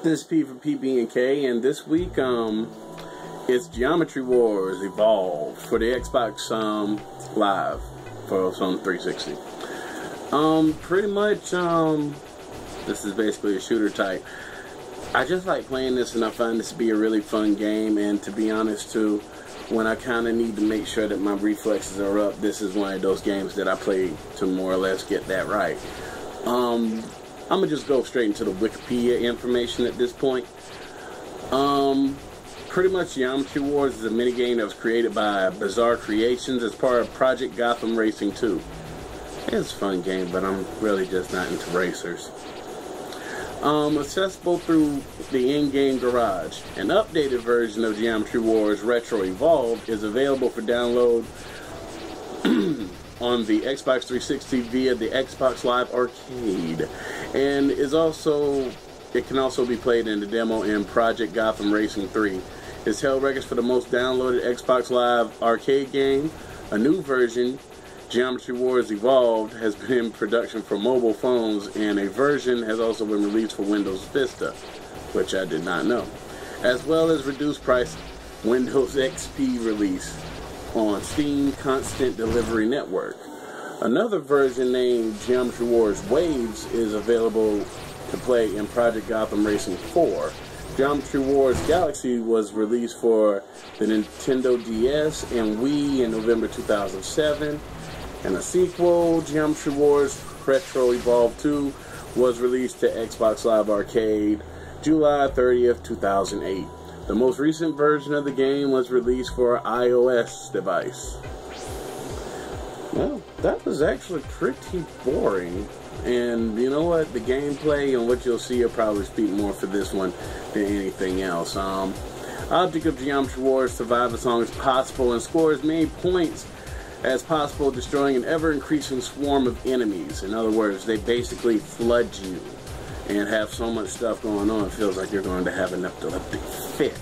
This is P for PB&K, and this week it's Geometry Wars Evolved for the Xbox Live for on 360. Pretty much this is basically a shooter type. I just like playing this, and I find this to be a really fun game. And to be honest too, when I kind of need to make sure that my reflexes are up, this is one of those games that I play to more or less get that right. I'm gonna just go straight into the Wikipedia information at this point. Pretty much Geometry Wars is a minigame that was created by Bizarre Creations as part of Project Gotham Racing 2. It's a fun game, but I'm really just not into racers. Accessible through the in-game garage. An updated version of Geometry Wars Retro Evolved is available for download on the Xbox 360 via the Xbox Live Arcade, and it can also be played in the demo in Project Gotham Racing 3. It's held records for the most downloaded Xbox Live Arcade game. A new version, Geometry Wars Evolved, has been in production for mobile phones, and a version has also been released for Windows Vista, which I did not know, as well as reduced price Windows XP release on Steam Constant Delivery Network. Another version named Geometry Wars Waves is available to play in Project Gotham Racing 4. Geometry Wars Galaxy was released for the Nintendo DS and Wii in November 2007. And a sequel, Geometry Wars Retro Evolved 2, was released to Xbox Live Arcade July 30th, 2008. The most recent version of the game was released for an iOS device. Well, that was actually pretty boring. And you know what? The gameplay and what you'll see will probably speak more for this one than anything else. Object of Geometry Wars: survive as long as possible and score as many points as possible, destroying an ever-increasing swarm of enemies. In other words, they basically flood you and have so much stuff going on, it feels like you're going to have an epileptic fit.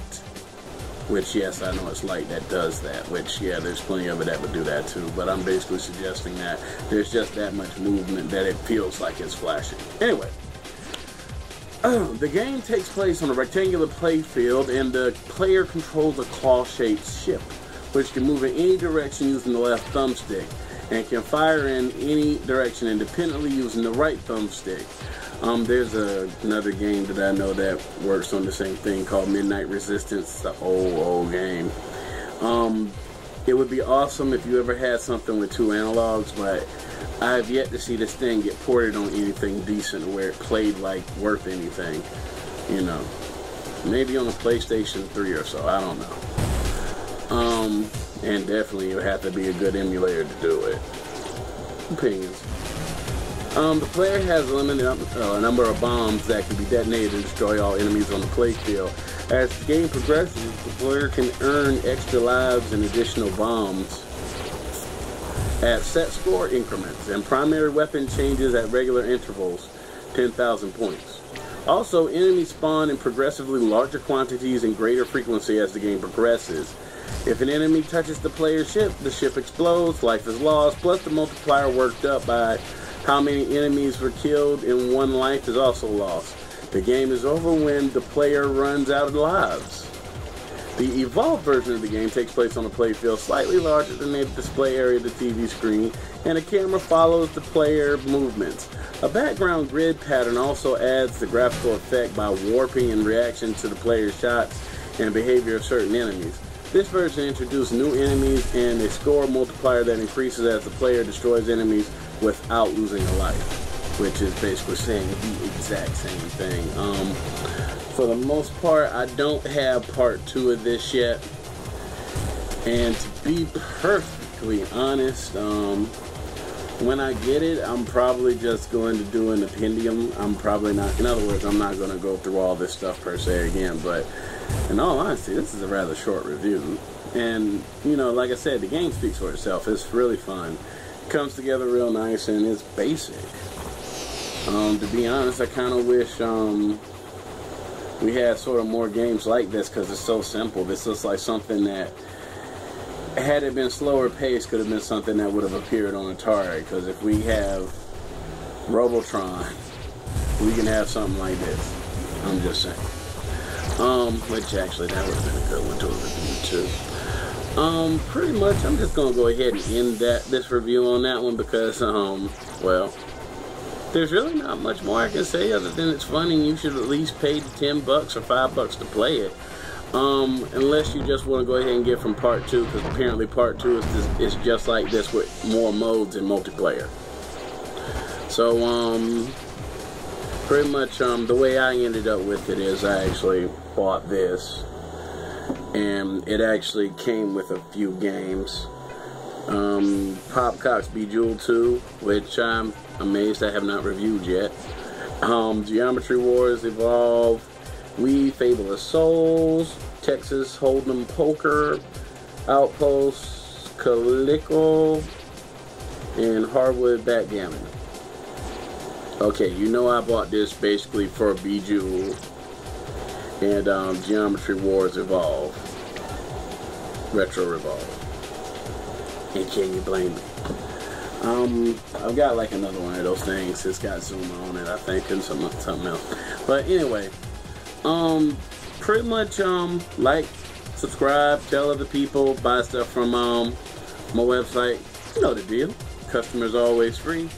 Which, yes, I know it's light that does that. Which, yeah, there's plenty of it that would do that too. But I'm basically suggesting that there's just that much movement that it feels like it's flashing. Anyway, the game takes place on a rectangular playfield, and the player controls a claw-shaped ship, which can move in any direction using the left thumbstick, and can fire in any direction independently using the right thumbstick. There's another game that I know that works on the same thing called Midnight Resistance. It's an old game. It would be awesome if you ever had something with two analogs, but I have yet to see this thing get ported on anything decent where it played like worth anything. You know, maybe on a PlayStation 3 or so, I don't know. And definitely it would have to be a good emulator to do it. Opinions. The player has a limited number of bombs that can be detonated and destroy all enemies on the playfield. As the game progresses, the player can earn extra lives and additional bombs at set score increments, and primary weapon changes at regular intervals, 10,000 points. Also, enemies spawn in progressively larger quantities and greater frequency as the game progresses. If an enemy touches the player's ship, the ship explodes, life is lost, plus the multiplier worked up by how many enemies were killed in one life is also lost. The game is over when the player runs out of lives. The evolved version of the game takes place on a playfield slightly larger than the display area of the TV screen, and a camera follows the player movements. A background grid pattern also adds the graphical effect by warping in reaction to the player's shots and behavior of certain enemies. This version introduced new enemies and a score multiplier that increases as the player destroys enemies without losing a life, which is basically saying the exact same thing. For the most part, I don't have part 2 of this yet, and to be perfectly honest, when I get it, I'm probably just going to do an appendium. I'm probably not, in other words, I'm not going to go through all this stuff per se again, but in all honesty, this is a rather short review. And, you know, like I said, the game speaks for itself. It's really fun. It comes together real nice, and it's basic. To be honest, I kind of wish we had sort of more games like this, because it's so simple. This looks like something that, had it been slower paced, could have been something that would have appeared on Atari. Because if we have Robotron, we can have something like this. I'm just saying. Which actually that would have been a good one to review too. Pretty much I'm just gonna go ahead and end this review on that one because well, there's really not much more I can say other than it's funny and you should at least pay the $10 or $5 to play it. Unless you just want to go ahead and get from part 2, because apparently part 2 is just like this with more modes and multiplayer. So pretty much the way I ended up with it is I actually bought this, and it actually came with a few games. Popcock's Bejeweled 2, which I'm amazed I have not reviewed yet. Geometry Wars Evolve, Wii Fable of Souls, Texas Hold'em Poker, Outpost, Calico, and Hardwood Backgammon. Okay, you know I bought this basically for Bejeweled and Geometry Wars Evolve, Retro Revolve. And can you blame me? I've got like another one of those things. It's got Zuma on it, I think, and something else. But anyway, pretty much like, subscribe, tell other people, buy stuff from my website. You know the deal. Customers always free.